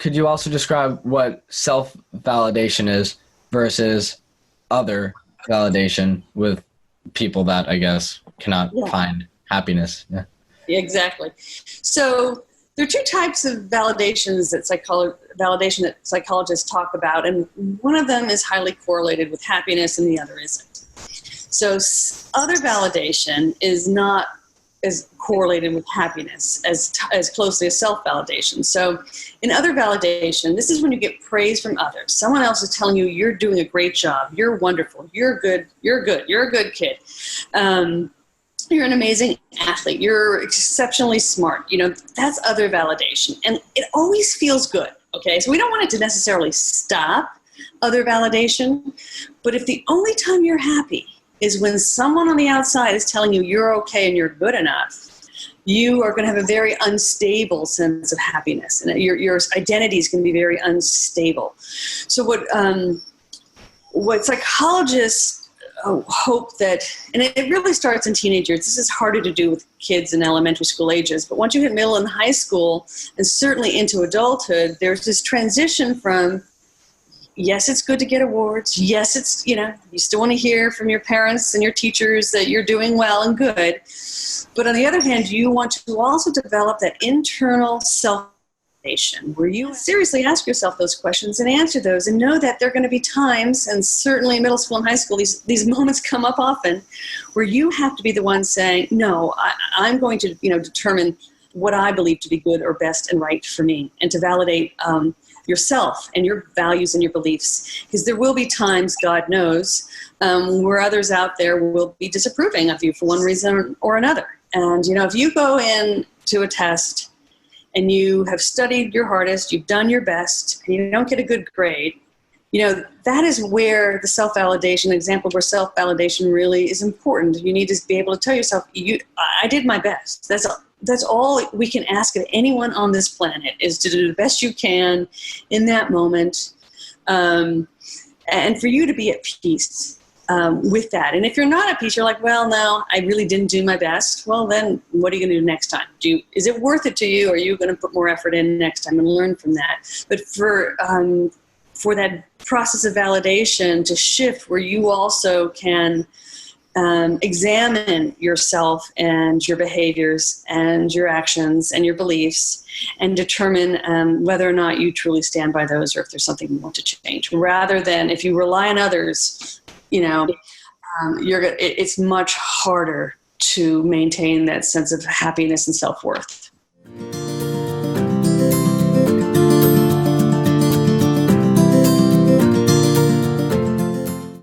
could you also describe what self-validation is versus other validation with people that I guess cannot find happiness? Yeah. Exactly. So there are two types of validations that psychologists talk about, and one of them is highly correlated with happiness and the other isn't. So other validation is not as correlated with happiness as closely as self-validation. So in other validation, this is when you get praise from others. Someone else is telling you you're doing a great job, you're wonderful, you're good, you're a good kid. You're an amazing athlete, you're exceptionally smart. That's other validation. And it always feels good, okay? So we don't want it to necessarily stop other validation, but if the only time you're happy is when someone on the outside is telling you you're okay and you're good enough, you are going to have a very unstable sense of happiness, and your identity is going to be very unstable. So what psychologists hope that, and it really starts in teenagers. This is harder to do with kids in elementary school ages, but once you hit middle and high school, and certainly into adulthood, there's this transition from, yes, it's good to get awards. Yes, it's, you still want to hear from your parents and your teachers that you're doing well and good. But on the other hand, you want to also develop that internal self-validation where you seriously ask yourself those questions and answer those, and know that there are going to be times, and certainly in middle school and high school, these moments come up often, where you have to be the one saying, no, I'm going to, determine what I believe to be good or best and right for me, and to validate yourself and your values and your beliefs. Because there will be times, God knows, where others out there will be disapproving of you for one reason or another. And, if you go in to a test and you have studied your hardest, you've done your best, and you don't get a good grade, that is where the self-validation, example where self-validation really is important. You need to be able to tell yourself, I did my best. That's all we can ask of anyone on this planet, is to do the best you can in that moment, and for you to be at peace with that. And if you're not at peace, you're like, well, no, I really didn't do my best. Well, then what are you going to do next time? Is it worth it to you? Or are you going to put more effort in next time and learn from that? But for that process of validation to shift, where you also can examine yourself and your behaviors and your actions and your beliefs, and determine whether or not you truly stand by those, or if there's something you want to change. Rather than, if you rely on others, it's much harder to maintain that sense of happiness and self-worth.